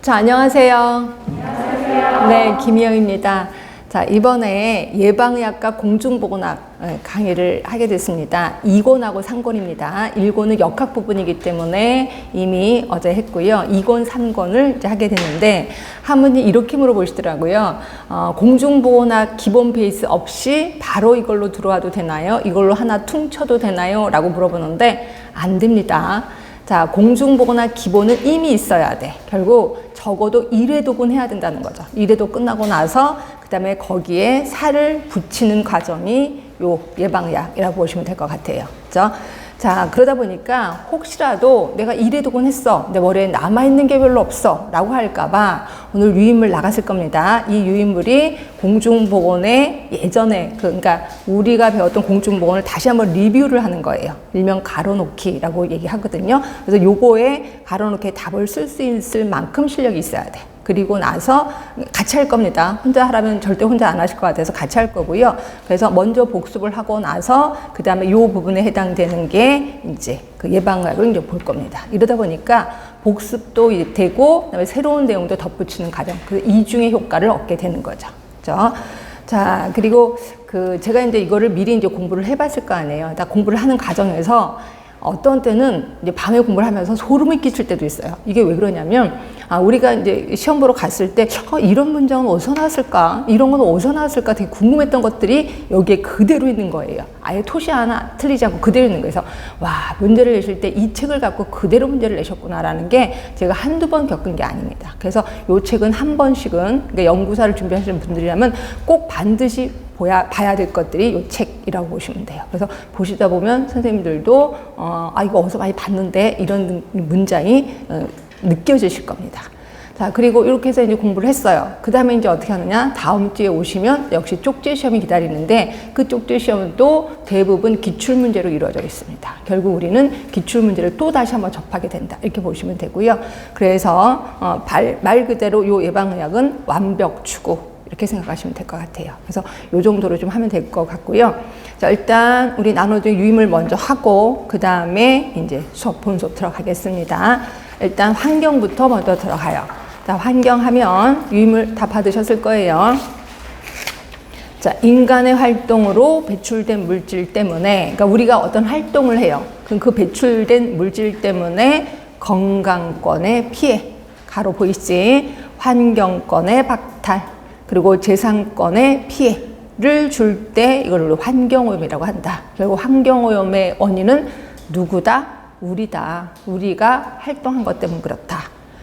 자, 안녕하세요. 안녕하세요. 네, 김희영입니다. 자, 이번에 예방의학과 공중보건학 강의를 하게 됐습니다. 2권하고 3권입니다. 1권은 역학 부분이기 때문에 이미 어제 했고요. 2권, 3권을 이제 하게 됐는데, 한 분이 이렇게 물어보시더라고요. 공중보건학 기본 베이스 없이 바로 이걸로 들어와도 되나요? 이걸로 하나 퉁쳐도 되나요? 라고 물어보는데, 안 됩니다. 자, 공중보건학 기본은 이미 있어야 돼. 결국 적어도 1회독은 해야 된다는 거죠. 1회독 끝나고 나서 그 다음에 거기에 살을 붙이는 과정이 요 예방의학이라고 보시면 될 것 같아요. 그렇죠? 자, 그러다 보니까 혹시라도 내가 1회독은 했어. 내 머리에 남아있는 게 별로 없어. 라고 할까봐 오늘 유인물 나갔을 겁니다. 이 유인물이 공중보건의 예전에, 그러니까 우리가 배웠던 공중보건을 다시 한번 리뷰를 하는 거예요. 일명 가로놓기라고 얘기하거든요. 그래서 요거에 가로놓기에 답을 쓸 수 있을 만큼 실력이 있어야 돼. 그리고 나서 같이 할 겁니다. 혼자 하라면 절대 혼자 안 하실 것 같아서 같이 할 거고요. 그래서 먼저 복습을 하고 나서 그 다음에 이 부분에 해당되는 게 이제 그 예방학을 이제 볼 겁니다. 이러다 보니까 복습도 되고 그다음에 새로운 내용도 덧붙이는 과정, 그 이중의 효과를 얻게 되는 거죠. 그렇죠? 자, 그리고 제가 이제 이거를 미리 이제 공부를 해봤을 거 아니에요. 다 공부를 하는 과정에서 어떤 때는 이제 밤에 공부를 하면서 소름이 끼칠 때도 있어요. 이게 왜 그러냐면, 우리가 이제 시험 보러 갔을 때, 이런 문장은 어디서 나왔을까? 이런 건 어디서 나왔을까? 되게 궁금했던 것들이 여기에 그대로 있는 거예요. 아예 토시 하나 틀리지 않고 그대로 있는 거예요. 그래서, 와, 문제를 내실 때 이 책을 갖고 그대로 문제를 내셨구나라는 게 제가 한두 번 겪은 게 아닙니다. 그래서 이 책은 한 번씩은, 그러니까 연구사를 준비하시는 분들이라면 꼭 반드시 봐야 될 것들이 이 책이라고 보시면 돼요. 그래서 보시다 보면 선생님들도 이거 어디서 많이 봤는데 이런 문장이 느껴지실 겁니다. 자, 그리고 이렇게 해서 이제 공부를 했어요. 그 다음에 이제 어떻게 하느냐? 다음 주에 오시면 역시 쪽지 시험이 기다리는데 그 쪽지 시험도 대부분 기출 문제로 이루어져 있습니다. 결국 우리는 기출 문제를 또 다시 한번 접하게 된다. 이렇게 보시면 되고요. 그래서 말 그대로 이 예방의학은 완벽 추구. 이렇게 생각하시면 될 것 같아요. 그래서 이 정도로 좀 하면 될 것 같고요. 자, 일단 우리 나눠준 유임을 먼저 하고 그 다음에 이제 본 수업 들어가겠습니다. 일단 환경부터 먼저 들어가요. 자, 환경하면 유임을 다 받으셨을 거예요. 자, 인간의 활동으로 배출된 물질 때문에, 그러니까 우리가 어떤 활동을 해요. 그럼 그 배출된 물질 때문에 건강권의 피해, 가로 보이지? 환경권의 박탈, 그리고 재산권의 피해를 줄 때 이걸 환경오염이라고 한다. 결국 환경오염의 원인은 누구다? 우리다. 우리가 활동한 것 때문에 그렇다.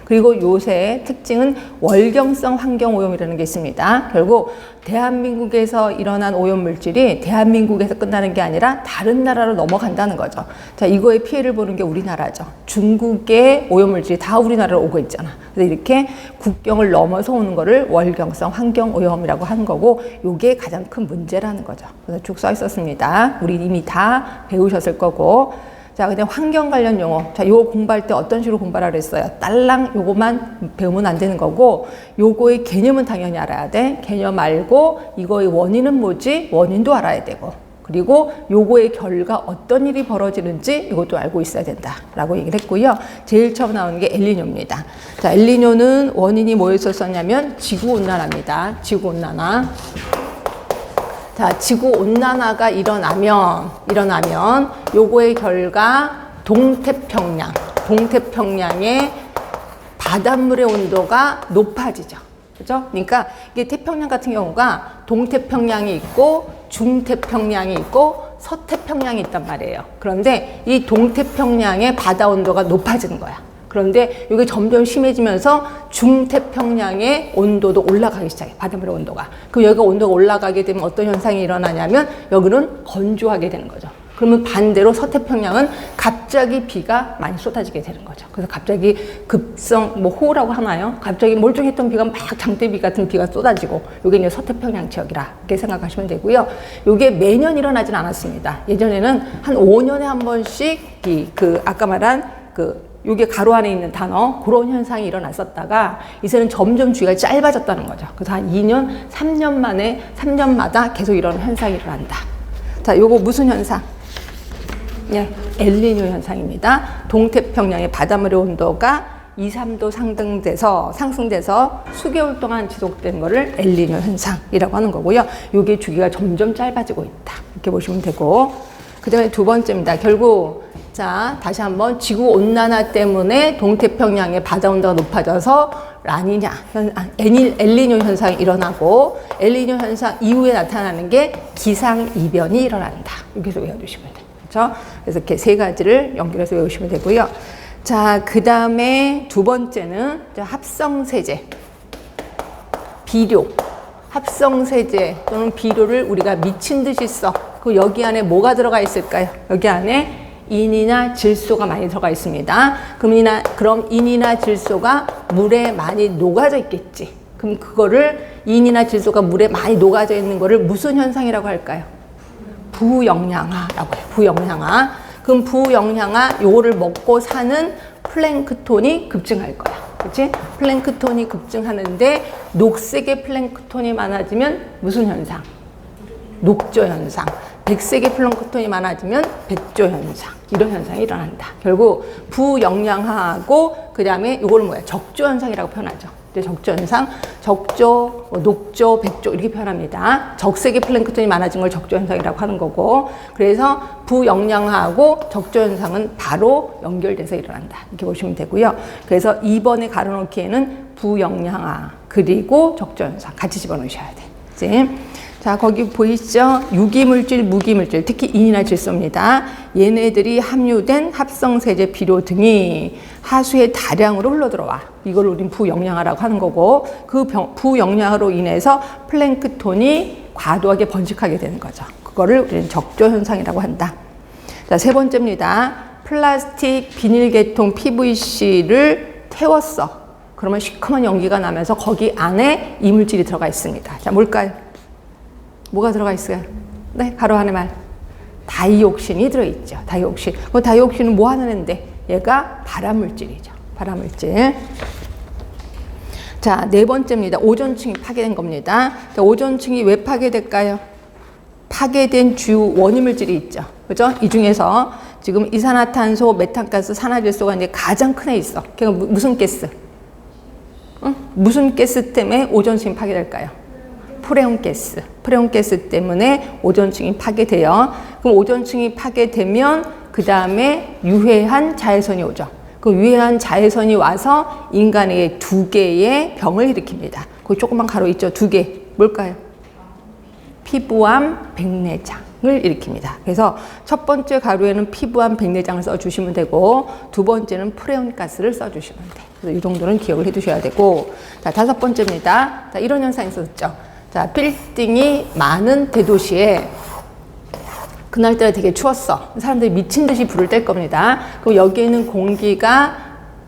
그리고 요새 특징은 월경성 환경오염이라는 게 있습니다. 결국 대한민국에서 일어난 오염물질이 대한민국에서 끝나는 게 아니라 다른 나라로 넘어간다는 거죠. 자, 이거의 피해를 보는 게 우리나라죠. 중국의 오염물질이 다 우리나라로 오고 있잖아. 그래서 이렇게 국경을 넘어서 오는 거를 월경성 환경오염이라고 하는 거고, 요게 가장 큰 문제라는 거죠. 그래서 쭉 써 있었습니다. 우리 이미 다 배우셨을 거고. 자, 그냥 환경 관련 용어. 자, 요거 공부할 때 어떤 식으로 공부하라 그랬어요? 딸랑 요거만 배우면 안 되는 거고, 요거의 개념은 당연히 알아야 돼. 개념 알고, 이거의 원인은 뭐지? 원인도 알아야 되고, 그리고 요거의 결과 어떤 일이 벌어지는지 이것도 알고 있어야 된다라고 얘기를 했고요. 제일 처음 나오는 게 엘니뇨입니다. 자, 엘니뇨는 원인이 뭐에서 썼냐면 지구온난화입니다. 지구온난화. 자, 지구온난화가 일어나면 요거의 결과 동태평양의 바닷물의 온도가 높아지죠. 그죠? 그러니까 이게 태평양 같은 경우가 동태평양이 있고 중태평양이 있고 서태평양이 있단 말이에요. 그런데 이 동태평양의 바다 온도가 높아지는 거야. 그런데 이게 점점 심해지면서 중태평양의 온도도 올라가기 시작해. 바닷물의 온도가. 그럼 여기가 온도가 올라가게 되면 어떤 현상이 일어나냐면 여기는 건조하게 되는 거죠. 그러면 반대로 서태평양은 갑자기 비가 많이 쏟아지게 되는 거죠. 그래서 갑자기 급성 호우라고 하나요? 갑자기 멀쩡했던 비가 막 장대비 같은 비가 쏟아지고, 이게 이제 서태평양 지역이라 이렇게 생각하시면 되고요. 이게 매년 일어나진 않았습니다. 예전에는 한 5년에 한 번씩 아까 말한 요게 가로 안에 있는 단어, 그런 현상이 일어났었다가 이제는 점점 주기가 짧아졌다는 거죠. 그래서 한 2년, 3년마다 계속 이런 현상이 일어난다. 자, 요거 무슨 현상? 예, 엘니뇨 현상입니다. 동태평양의 바닷물의 온도가 2, 3도 상승돼서 수개월 동안 지속되는 거를 엘니뇨 현상이라고 하는 거고요. 요게 주기가 점점 짧아지고 있다. 이렇게 보시면 되고. 그 다음에 두 번째입니다. 결국, 자, 다시 한번 지구 온난화 때문에 동태평양의 바다 온도가 높아져서 라니냐, 엘니뇨 현상이 일어나고, 엘니뇨 현상 이후에 나타나는 게 기상이변이 일어난다. 이렇게 외워두시면 돼요. 그렇죠? 그래서 이렇게 세 가지를 연결해서 외우시면 되고요. 자, 그 다음에 두 번째는 합성세제, 비료. 합성세제 또는 비료를 우리가 미친 듯이 써. 그 여기 안에 뭐가 들어가 있을까요? 여기 안에 인이나 질소가 많이 들어가 있습니다. 그럼 인이나 질소가 물에 많이 녹아져 있겠지. 그럼 그거를 인이나 질소가 물에 많이 녹아져 있는 거를 무슨 현상이라고 할까요? 부영양화라고 해요. 부영양화. 그럼 부영양화 요거를 먹고 사는 플랭크톤이 급증할 거야. 그렇지? 플랭크톤이 급증하는데 녹색의 플랭크톤이 많아지면 무슨 현상? 녹조 현상. 백색의 플랑크톤이 많아지면 백조 현상. 이런 현상이 일어난다. 결국 부영양화하고 그 다음에 이거는 뭐야? 적조 현상이라고 표현하죠. 적조 현상, 적조, 녹조, 백조 이렇게 표현합니다. 적색의 플랑크톤이 많아진 걸 적조 현상이라고 하는 거고, 그래서 부영양화하고 적조 현상은 바로 연결돼서 일어난다. 이렇게 보시면 되고요. 그래서 2번에 가로놓기에는 부영양화 그리고 적조 현상 같이 집어넣으셔야 돼. 그치? 자, 거기 보이시죠? 유기물질, 무기물질, 특히 인이나 질소입니다. 얘네들이 함유된 합성세제, 비료 등이 하수에 다량으로 흘러들어와. 이걸 우린 부영양화라고 하는 거고, 그 부영양화로 인해서 플랭크톤이 과도하게 번식하게 되는 거죠. 그거를 우리는 적조 현상이라고 한다. 자, 세 번째입니다. 플라스틱, 비닐계통, PVC를 태웠어. 그러면 시커먼 연기가 나면서 거기 안에 이물질이 들어가 있습니다. 자, 뭘까요? 뭐가 들어가 있어요? 네, 바로 하는 말. 다이옥신이 들어있죠. 다이옥신. 그 다이옥신은 뭐 하는 애인데? 얘가 발암물질이죠. 발암물질. 자, 네 번째입니다. 오존층이 파괴된 겁니다. 자, 오존층이 왜 파괴될까요? 파괴된 주요 원인물질이 있죠. 그죠? 이 중에서 지금 이산화탄소, 메탄가스, 산화질소가 이제 가장 큰 애 있어. 걔가 무슨 가스? 응? 무슨 가스 때문에 오존층이 파괴될까요? 프레온가스. 프레온가스 때문에 오존층이 파괴돼요. 그럼 오존층이 파괴되면 그 다음에 유해한 자외선이 오죠. 그 유해한 자외선이 와서 인간에게 두 개의 병을 일으킵니다. 거기 조그만 가로 있죠. 두 개. 뭘까요? 피부암, 백내장을 일으킵니다. 그래서 첫 번째 가로에는 피부암, 백내장을 써주시면 되고, 두 번째는 프레온가스를 써주시면 돼요. 그래서 이 정도는 기억을 해두셔야 되고, 자, 다섯 번째입니다. 자, 이런 현상이 있었죠. 자, 빌딩이 많은 대도시에 그날따라 되게 추웠어. 사람들이 미친 듯이 불을 뗄 겁니다. 그럼 여기에는 공기가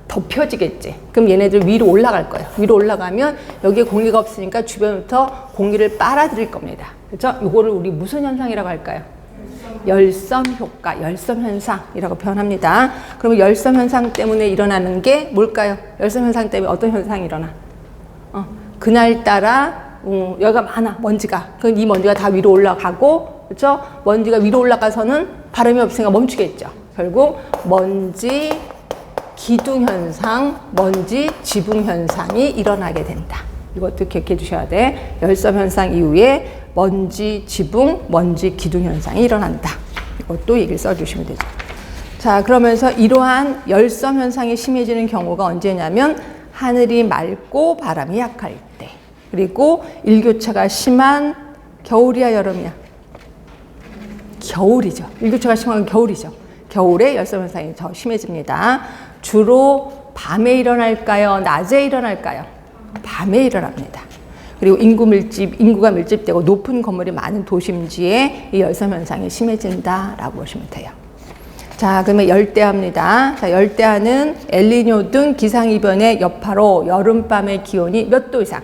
덮여지겠지. 그럼 얘네들 위로 올라갈 거예요. 위로 올라가면 여기에 공기가 없으니까 주변부터 공기를 빨아들일 겁니다. 그렇죠? 이거를 우리 무슨 현상이라고 할까요? 열섬 효과, 열섬 현상이라고 표현합니다. 그러면 열섬 현상 때문에 일어나는 게 뭘까요? 열섬 현상 때문에 어떤 현상이 일어나? 그날따라 여기가 많아, 먼지가. 그럼 이 먼지가 다 위로 올라가고, 그렇죠? 먼지가 위로 올라가서는 바람이 없으니까 멈추겠죠. 결국 먼지 기둥 현상, 먼지 지붕 현상이 일어나게 된다. 이것도 기억해 주셔야 돼. 열섬 현상 이후에 먼지 지붕, 먼지 기둥 현상이 일어난다. 이것도 얘기를 써주시면 되죠. 자, 그러면서 이러한 열섬 현상이 심해지는 경우가 언제냐면 하늘이 맑고 바람이 약할 때. 그리고 일교차가 심한 겨울이야, 여름이야? 겨울이죠. 일교차가 심한 겨울이죠. 겨울에 열섬 현상이 더 심해집니다. 주로 밤에 일어날까요? 낮에 일어날까요? 밤에 일어납니다. 그리고 인구가 밀집되고 높은 건물이 많은 도심지에 이 열섬 현상이 심해진다라고 보시면 돼요. 자, 그러면 열대야입니다. 자, 열대야는 엘니뇨 등 기상이변의 여파로 여름밤의 기온이 몇 도 이상?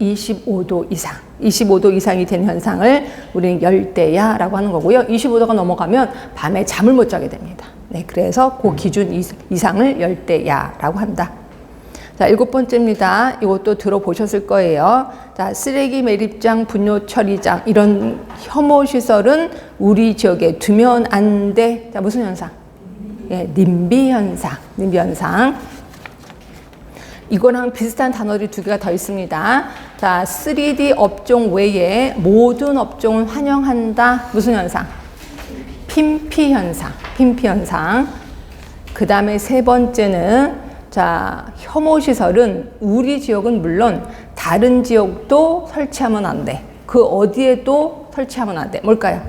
25도 이상. 25도 이상이 된 현상을 우리는 열대야라고 하는 거고요. 25도가 넘어가면 밤에 잠을 못 자게 됩니다. 네, 그래서 그 기준 이상을 열대야라고 한다. 자, 7번째입니다. 이것도 들어보셨을 거예요. 자, 쓰레기 매립장, 분뇨 처리장, 이런 혐오 시설은 우리 지역에 두면 안 돼. 자, 무슨 현상? 예, 님비 현상. 님비 현상. 이거랑 비슷한 단어들이 두 개가 더 있습니다. 자, 3D 업종 외에 모든 업종을 환영한다. 무슨 현상? 핀피 현상. 핀피 현상. 그 다음에 세 번째는 자, 혐오 시설은 우리 지역은 물론 다른 지역도 설치하면 안 돼. 그 어디에도 설치하면 안 돼. 뭘까요?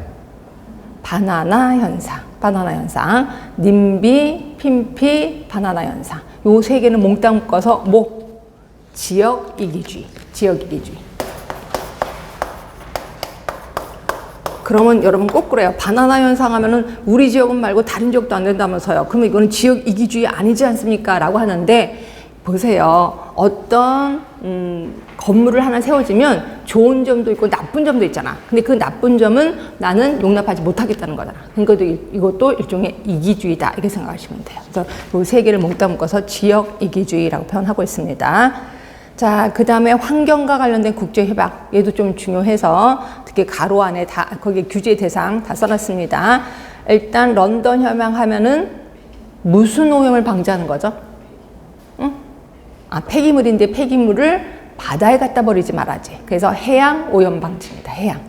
바나나 현상. 바나나 현상. 님비, 핀피, 바나나 현상. 요 세 개는 몽땅 묶어서 뭐? 지역 이기주의. 지역 이기주의. 그러면 여러분 꼭 그래요. 바나나 현상 하면은 우리 지역은 말고 다른 지역도 안 된다면서요. 그러면 이거는 지역 이기주의 아니지 않습니까? 라고 하는데 보세요. 어떤 건물을 하나 세워지면 좋은 점도 있고 나쁜 점도 있잖아. 근데 그 나쁜 점은 나는 용납하지 못하겠다는 거잖아. 그러니까 이것도 일종의 이기주의다. 이렇게 생각하시면 돼요. 그래서 이 세 개를 몽땅 묶어서 지역 이기주의라고 표현하고 있습니다. 자, 그 다음에 환경과 관련된 국제협약. 얘도 좀 중요해서 특히 가로 안에 다, 거기에 규제 대상 다 써놨습니다. 일단 런던 협약 하면은 무슨 오염을 방지하는 거죠? 응? 아, 폐기물인데 폐기물을 바다에 갖다 버리지 말아야지. 그래서 해양 오염 방지입니다. 해양.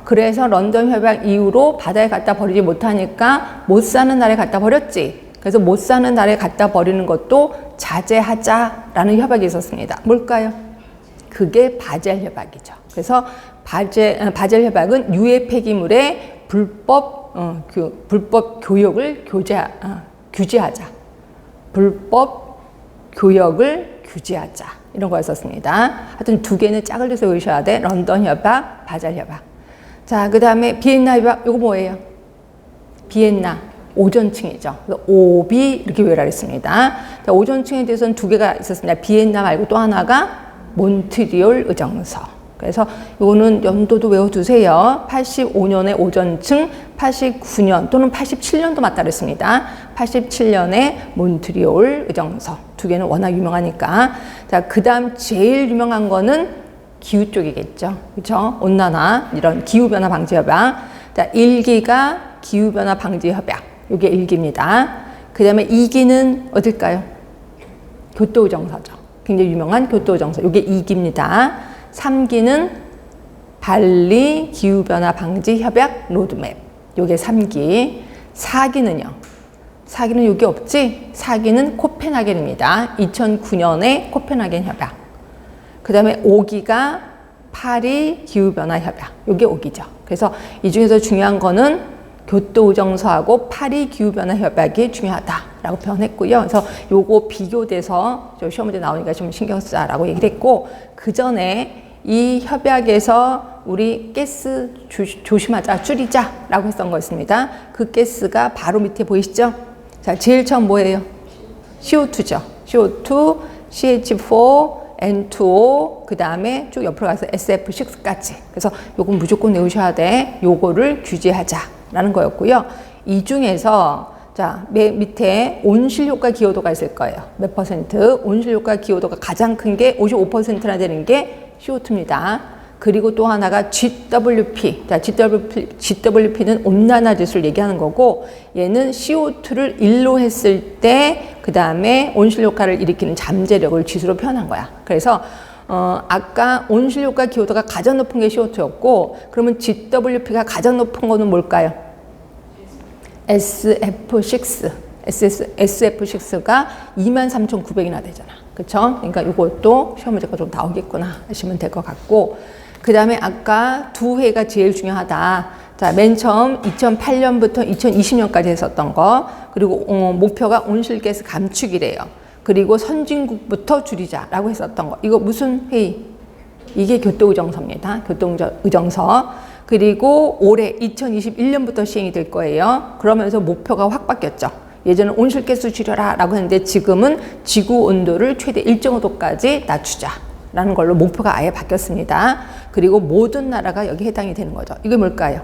그래서 런던 협약 이후로 바다에 갖다 버리지 못하니까 못 사는 나라에 갖다 버렸지. 그래서 못 사는 나라에 갖다 버리는 것도 자제하자라는 협약이 있었습니다. 뭘까요? 그게 바젤 협약이죠. 그래서 바젤 협약은 유해 폐기물의 불법 교역을 규제하자. 불법 교역을 규제하자. 이런 거였었습니다. 하여튼 두 개는 짝을 져서 외우셔야 돼. 런던 협약, 바젤 협약. 자, 그 다음에 비엔나 협약. 이거 뭐예요? 비엔나. 오존층이죠. 그래서 오비 이렇게 외우라 했습니다. 오존층에 대해서는 두 개가 있었습니다. 비엔나 말고 또 하나가 몬트리올 의정서. 그래서 이거는 연도도 외워두세요. 85년에 오존층, 89년 또는 87년도 맞다 그랬습니다. 87년에 몬트리올 의정서. 두 개는 워낙 유명하니까. 자, 그 다음 제일 유명한 거는 기후 쪽이겠죠. 그렇죠? 온난화, 이런 기후변화 방지 협약. 자, 1기가 기후변화 방지 협약. 이게 1기입니다. 그 다음에 2기는 어딜까요? 교토의정서죠. 굉장히 유명한 교토의정서. 이게 2기입니다. 3기는 발리 기후변화 방지 협약 로드맵. 이게 3기. 4기는요. 4기는 여기 없지? 4기는 코펜하겐입니다. 2009년에 코펜하겐 협약. 그 다음에 5기가 파리 기후변화 협약. 이게 5기죠. 그래서 이 중에서 중요한 거는 교토의정서하고 파리 기후변화 협약이 중요하다라고 표현했고요. 그래서 요거 비교돼서 저 시험 문제 나오니까 좀 신경 쓰자라고 얘기를 했고, 그 전에 이 협약에서 우리 가스 조심하자, 줄이자라고 했던 거였습니다. 그 가스가 바로 밑에 보이시죠? 자, 제일 처음 뭐예요? CO2죠. CO2, CH4, N2O, 그 다음에 쭉 옆으로 가서 SF6까지. 그래서 요건 무조건 외우셔야 돼. 요거를 규제하자라는 거였고요. 이 중에서 자, 맨 밑에 온실효과 기여도가 있을 거예요. 몇 퍼센트? 온실효과 기여도가 가장 큰 게 55%나 되는 게 CO2입니다. 그리고 또 하나가 GWP. 자, GWP는 온난화 지수를 얘기하는 거고, 얘는 CO2를 1로 했을 때 그 다음에 온실효과를 일으키는 잠재력을 지수로 표현한 거야. 그래서 아까 온실효과 기여도가 가장 높은 게 CO2였고, 그러면 GWP가 가장 높은 거는 뭘까요? SF6. SF6가 23,900이나 되잖아. 그쵸? 그러니까 이것도 시험 문제가 좀 나오겠구나 하시면 될 것 같고, 그 다음에 아까 두 해가 제일 중요하다. 자, 맨 처음 2008년부터 2020년까지 했었던 거, 그리고 목표가 온실가스 감축이래요. 그리고 선진국부터 줄이자라고 했었던 거. 이거 무슨 회의? 이게 교토의정서입니다. 교토의정서. 그리고 올해 2021년부터 시행이 될 거예요. 그러면서 목표가 확 바뀌었죠. 예전엔 온실가스 줄여라 라고 했는데 지금은 지구 온도를 최대 1.5도까지 낮추자라는 걸로 목표가 아예 바뀌었습니다. 그리고 모든 나라가 여기 해당이 되는 거죠. 이게 뭘까요?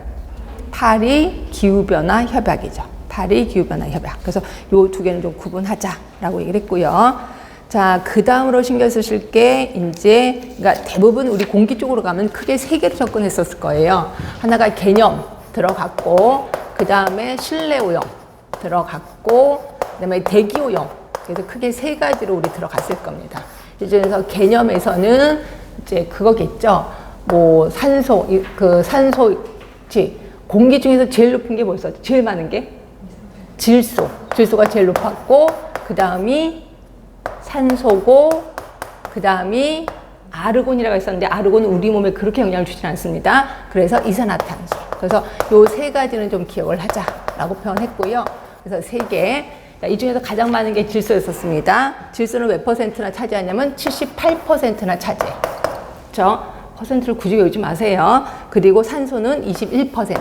파리 기후변화 협약이죠. 파리 기후변화 협약. 그래서 요 두 개는 좀 구분하자라고 얘기를 했고요. 자, 그 다음으로 신경 쓰실 게 이제, 그러니까 대부분 우리 공기 쪽으로 가면 크게 세 개로 접근했었을 거예요. 하나가 개념 들어갔고, 그 다음에 실내 오염 들어갔고, 그 다음에 대기 오염 그래서 크게 세 가지로 우리 들어갔을 겁니다. 이중에서 개념에서는 이제 그거겠죠. 뭐 산소, 산소지. 공기 중에서 제일 높은 게 뭐였어? 제일 많은 게? 질소. 질소가 제일 높았고, 그 다음이 산소고, 그 다음이 아르곤이라고 있었는데, 아르곤은 우리 몸에 그렇게 영향을 주진 않습니다. 그래서 이산화탄소. 그래서 요 세 가지는 좀 기억을 하자라고 표현했고요. 그래서 세 개. 이 중에서 가장 많은 게 질소였었습니다. 질소는 몇 퍼센트나 차지하냐면 78%나 차지해요. 그렇죠? 퍼센트를 굳이 외우지 마세요. 그리고 산소는 21%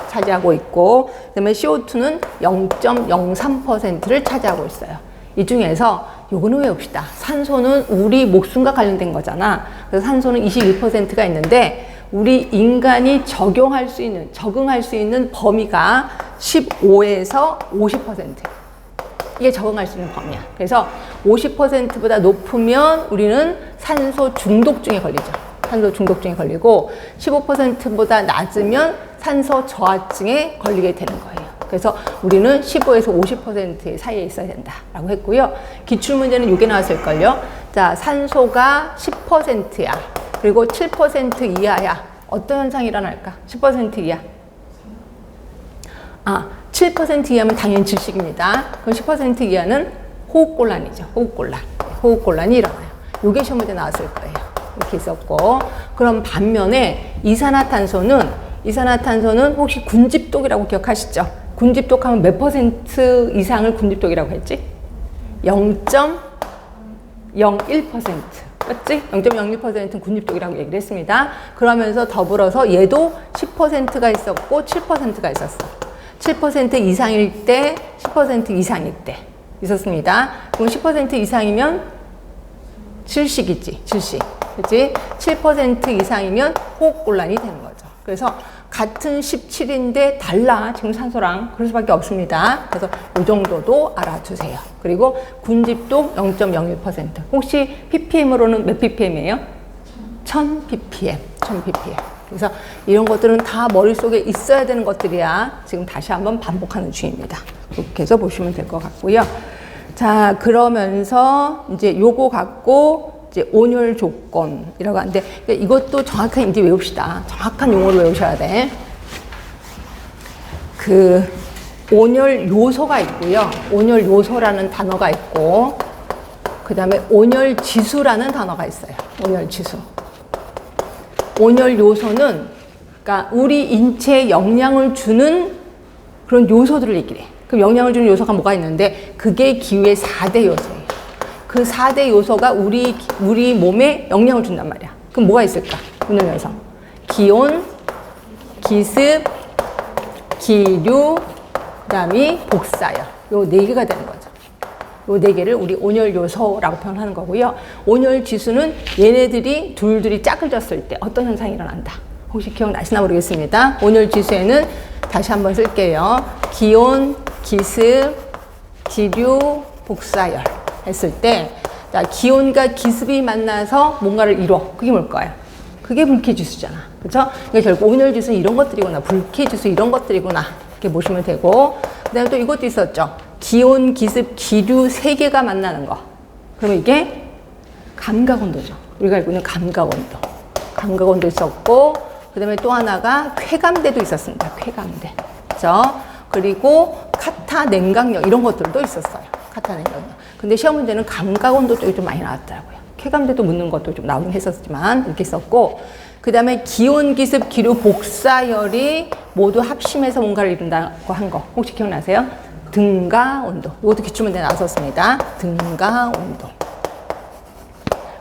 차지하고 있고, 그다음에 CO2는 0.03%를 차지하고 있어요. 이 중에서 요거는 외웁시다. 산소는 우리 목숨과 관련된 거잖아. 그래서 산소는 21%가 있는데, 우리 인간이 적용할 수 있는, 적응할 수 있는 범위가 15에서 50%예요. 이게 적응할 수 있는 범위야. 그래서 50%보다 높으면 우리는 산소 중독증에 걸리죠. 산소 중독증에 걸리고 15%보다 낮으면 산소 저하증에 걸리게 되는 거예요. 그래서 우리는 15에서 50% 사이에 있어야 된다라고 했고요. 기출문제는 이게 나왔을걸요. 자, 산소가 10%야. 그리고 7% 이하야. 어떤 현상이 일어날까? 10% 이하. 7% 이하면 당연히 질식입니다. 그럼 10% 이하는 호흡곤란이죠. 호흡곤란이 일어나요. 요게 시험 문제 나왔을 거예요. 이렇게 있었고. 그럼 반면에 이산화탄소는 혹시 군집독이라고 기억하시죠? 군집독 하면 몇 퍼센트 이상을 군집독이라고 했지? 0.01%. 맞지? 0.01%는 군집독이라고 얘기를 했습니다. 그러면서 더불어서 얘도 10%가 있었고 7%가 있었어. 7% 이상일 때, 10% 이상일 때 있었습니다. 그럼 10% 이상이면 질식이지, 질식. 그치? 7% 이상이면 호흡곤란이 되는 거죠. 그래서 같은 17인데 달라. 지금 산소랑. 그럴 수밖에 없습니다. 그래서 이 정도도 알아두세요. 그리고 군집독 0.01%. 혹시 ppm으로는 몇 ppm이에요? 1000ppm. 1000ppm. 그래서 이런 것들은 다 머릿속에 있어야 되는 것들이야. 지금 다시 한번 반복하는 중입니다. 그렇게 해서 보시면 될 것 같고요. 자, 그러면서 이제 요거 갖고 이제 온열 조건이라고 하는데, 이것도 정확하게 이제 외웁시다. 정확한 용어를 외우셔야 돼. 그 온열 요소가 있고요. 온열 요소라는 단어가 있고, 그 다음에 온열 지수라는 단어가 있어요. 온열 지수. 온열 요소는 그러니까 우리 인체에 영향을 주는 그런 요소들을 얘기해. 그럼 영향을 주는 요소가 뭐가 있는데, 그게 기후의 4대 요소예요. 그 4대 요소가 우리 몸에 영향을 준단 말이야. 그럼 뭐가 있을까? 온열 요소. 기온, 기습, 기류, 그다음이 복사열. 요 4개가 되는 거죠. 요 4개를 우리 온열 요소라고 표현하는 거고요. 온열 지수는 얘네들이 둘이 짝을 졌을 때 어떤 현상이 일어난다. 혹시 기억나시나 모르겠습니다. 온열 지수에는 다시 한번 쓸게요. 기온, 기습, 기류, 복사열 했을 때, 자, 기온과 기습이 만나서 뭔가를 이뤄. 그게 뭘까요? 그게 불쾌지수잖아. 그렇죠? 그러니까 결국 온열 지수는 이런 것들이구나. 불쾌지수 이런 것들이구나. 이렇게 보시면 되고, 그다음에 또 이것도 있었죠. 기온, 기습, 기류 3개가 만나는 거. 그러면 이게 감각온도죠. 우리가 알고 있는 감각온도. 감각온도 있었고, 그 다음에 또 하나가 쾌감대도 있었습니다. 쾌감대. 그죠? 그리고 카타 냉각력 이런 것들도 있었어요. 카타 냉각력. 근데 시험 문제는 감각온도 쪽이 좀 많이 나왔더라고요. 쾌감대도 묻는 것도 좀 나오긴 했었지만 이렇게 썼고, 그 다음에 기온, 기습, 기류, 복사열이 모두 합심해서 뭔가를 이룬다고 한 거 혹시 기억나세요? 등가 온도. 이것도 기출문제에 나왔었습니다. 등가 온도.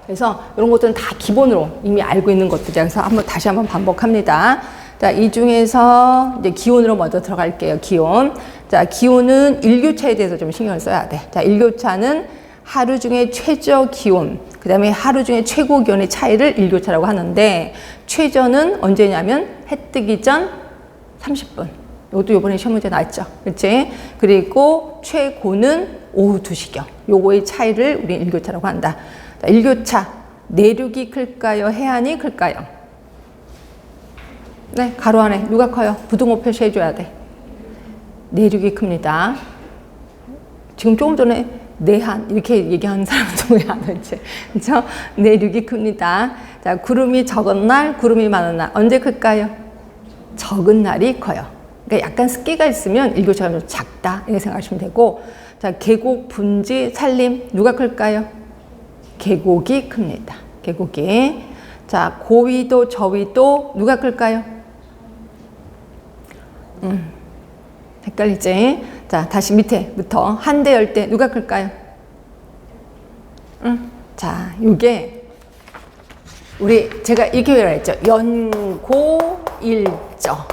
그래서 이런 것들은 다 기본으로 이미 알고 있는 것들이라 그래서 다시 한번 반복합니다. 자, 이 중에서 이제 기온으로 먼저 들어갈게요. 기온. 자, 기온은 일교차에 대해서 좀 신경을 써야 돼. 자, 일교차는 하루 중에 최저 기온, 그 다음에 하루 중에 최고 기온의 차이를 일교차라고 하는데, 최저는 언제냐면 해 뜨기 전 30분. 이것도 요번에 시험 문제 나왔죠. 그렇지? 그리고 최고는 오후 2시경. 요거의 차이를 우리 일교차라고 한다. 자, 일교차. 내륙이 클까요? 해안이 클까요? 네, 가로 안에 누가 커요? 부등호 표시해줘야 돼. 내륙이 큽니다. 지금 조금 전에 내한 이렇게 얘기하는 사람도 왜 안 하지? 그렇죠? 내륙이 큽니다. 자, 구름이 적은 날, 구름이 많은 날 언제 클까요? 적은 날이 커요. 그러니까 약간 습기가 있으면 일교차가 좀 작다 이렇게 생각하시면 되고, 자, 계곡, 분지, 산림 누가 클까요? 계곡이 큽니다. 계곡이. 자, 고위도, 저위도 누가 클까요? 헷갈리지? 자, 다시 밑에부터 한대 열대 누가 클까요? 자, 요게 제가 이렇게 외우라 했죠. 연고일저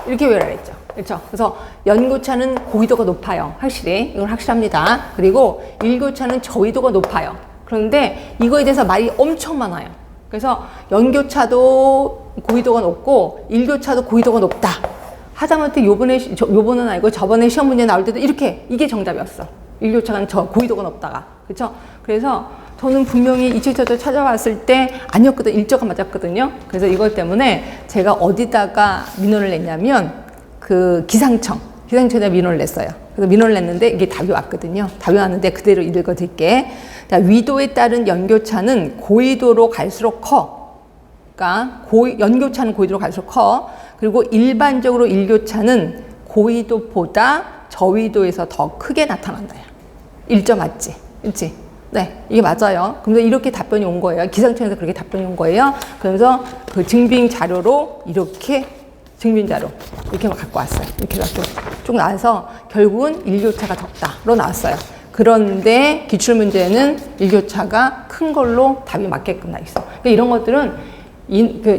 이렇게 외우라 했죠. 그렇죠? 그래서 연고차는 고위도가 높아요. 확실히 이건 확실합니다. 그리고 일교차는 저위도가 높아요. 그런데 이거에 대해서 말이 엄청 많아요. 그래서 연교차도 고위도가 높고 일교차도 고위도가 높다. 하다못해 요번은 아니고 저번에 시험 문제 나올 때도 이게 정답이었어. 일교차는 고위도가 높다가. 그렇죠? 그래서 저는 분명히 2차적으로 찾아왔을 때 아니었거든. 일저가 맞았거든요. 그래서 이것 때문에 제가 어디다가 민원을 냈냐면 그 기상청에다 민원을 냈어요. 그래서 민원을 냈는데 이게 답이 왔거든요. 답이 왔는데 그대로 읽어드릴게. 자, 위도에 따른 연교차는 고위도로 갈수록 커. 그러니까 연교차는 고위도로 갈수록 커. 그리고 일반적으로 일교차는 고위도보다 저위도에서 더 크게 나타난다. 일저 맞지? 그렇지? 네, 이게 맞아요. 그래서 이렇게 답변이 온 거예요. 기상청에서 그렇게 답변이 온 거예요. 그래서 그 증빙 자료로 이렇게 갖고 왔어요. 이렇게 쭉 나와서 결국은 일교차가 적다로 나왔어요. 그런데 기출문제는 일교차가 큰 걸로 답이 맞게끔 나 있어. 그러니까 이런 것들은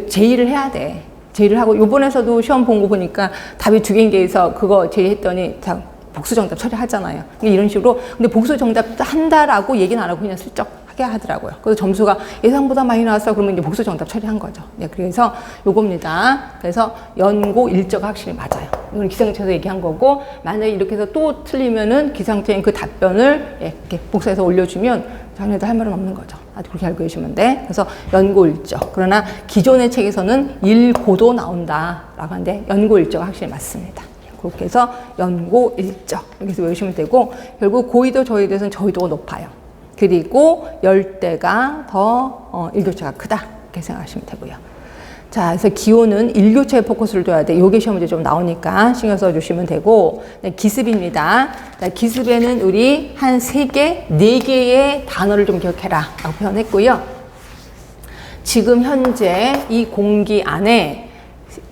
제의를 해야 돼. 제의를 하고, 요번에서도 시험 본 거 보니까 답이 2개인 게 있어. 그거 제의했더니 다 복수 정답 처리하잖아요. 이런 식으로. 근데 복수 정답 한다라고 얘기는 안 하고 그냥 슬쩍 하게 하더라고요. 그래서 점수가 예상보다 많이 나왔어. 그러면 이제 복수 정답 처리한 거죠. 네, 그래서 요겁니다. 그래서 연고 일저가 확실히 맞아요. 이건 기상청에서 얘기한 거고, 만약에 이렇게 해서 또 틀리면은 기상청이 그 답변을 이렇게 복사해서 올려주면 자기네들 할 말은 없는 거죠. 아주 그렇게 알고 계시면 돼. 그래서 연고 일저. 그러나 기존의 책에서는 일고도 나온다라고 하는데 연고 일저가 확실히 맞습니다. 그렇게 해서 연고 일저 이렇게 해서 외우시면 되고, 결국 고위도 저위도에서는 저위도가 높아요. 그리고 열대가 더 일교차가 크다 이렇게 생각하시면 되고요. 자, 그래서 기온은 일교차에 포커스를 둬야 돼. 요게 시험 문제 좀 나오니까 신경 써주시면 되고, 네, 기습입니다. 자, 기습에는 우리 한 3개, 4개의 단어를 좀 기억해라 라고 표현했고요. 지금 현재 이 공기 안에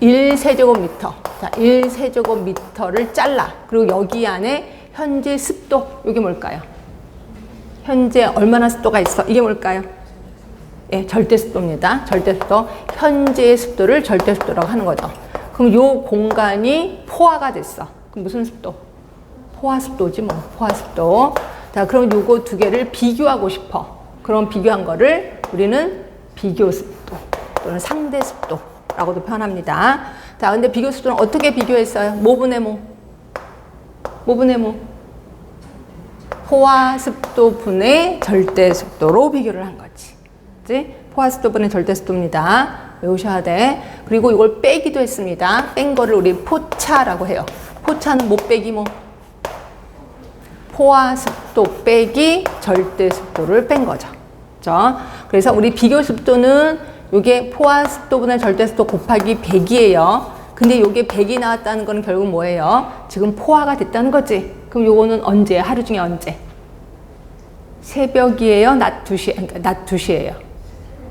1세제곱미터, 자, 1세제곱미터를 잘라. 그리고 여기 안에 현재 습도, 이게 뭘까요? 현재 얼마나 습도가 있어? 이게 뭘까요? 예, 절대습도입니다. 절대습도. 현재의 습도를 절대습도라고 하는 거죠. 그럼 요 공간이 포화가 됐어. 그럼 무슨 습도? 포화습도지 뭐. 포화습도. 자, 그럼 요거 2개를 비교하고 싶어. 그럼 비교한 거를 우리는 비교습도 또는 상대습도라고도 표현합니다. 자, 근데 비교습도는 어떻게 비교했어요? 뭐분의 뭐? 뭐분의 뭐? 포화습도 분의 절대습도로 비교를 한 거지. 그치? 포화습도 분의 절대습도입니다. 외우셔야 돼. 그리고 이걸 빼기도 했습니다. 뺀 거를 우리 포차라고 해요. 포차는 뭐 빼기 뭐? 포화습도 빼기 절대습도를 뺀 거죠. 그렇죠? 그래서 우리 비교습도는 이게 포화습도 분의 절대습도 곱하기 100이에요. 근데 이게 100이 나왔다는 건 결국 뭐예요? 지금 포화가 됐다는 거지. 그럼 요거는 언제? 하루 중에 언제? 새벽이에요? 낮 2시? 그러니까 낮 2시예요.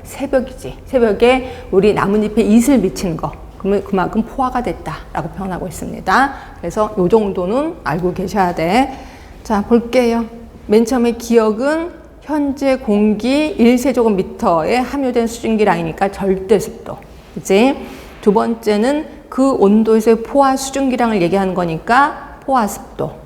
새벽이지. 새벽에 우리 나뭇잎에 이슬 비치는 거. 그러면 그만큼 포화가 됐다라고 표현하고 있습니다. 그래서 요 정도는 알고 계셔야 돼. 자, 볼게요. 맨 처음에 기억은 현재 공기 1세제곱미터에 함유된 수증기량이니까 절대습도. 그치? 두 번째는 그 온도에서의 포화 수증기량을 얘기하는 거니까 포화습도.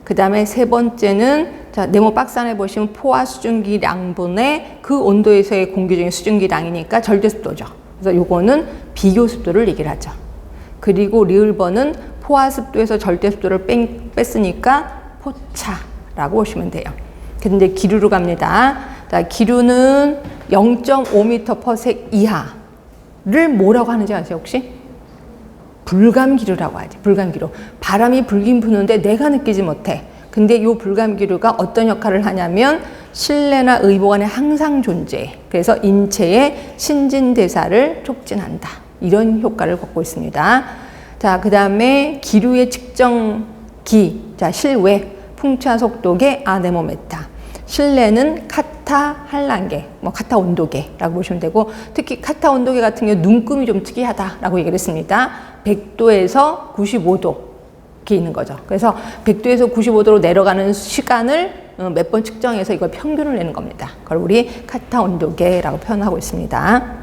그 다음에 세 번째는, 자, 네모 박스 안에 보시면 포화 수증기량분의 그 온도에서의 공기 중의 수증기량이니까 절대습도죠. 그래서 요거는 비교습도를 얘기를 하죠. 그리고 리을번은 포화습도에서 절대습도를 뺐으니까 포차라고 보시면 돼요. 근데 기류로 갑니다. 자, 기류는 0.5m/s 이하를 뭐라고 하는지 아세요, 혹시? 불감기류라고 하지. 불감기류. 바람이 불긴 부는데 내가 느끼지 못해. 근데 이 불감기류가 어떤 역할을 하냐면 실내나 의복 안에 항상 존재해. 그래서 인체의 신진대사를 촉진한다. 이런 효과를 갖고 있습니다. 자, 그 다음에 기류의 측정기. 자, 실외, 풍차 속도계, 아네모메타. 실내는 카타 한란계, 카타 온도계라고 보시면 되고, 특히 카타 온도계 같은 경우 눈금이 좀 특이하다라고 얘기를 했습니다. 100도에서 95도 이렇게 있는 거죠. 그래서 100도에서 95도로 내려가는 시간을 몇 번 측정해서 이걸 평균을 내는 겁니다. 그걸 우리 카타 온도계라고 표현하고 있습니다.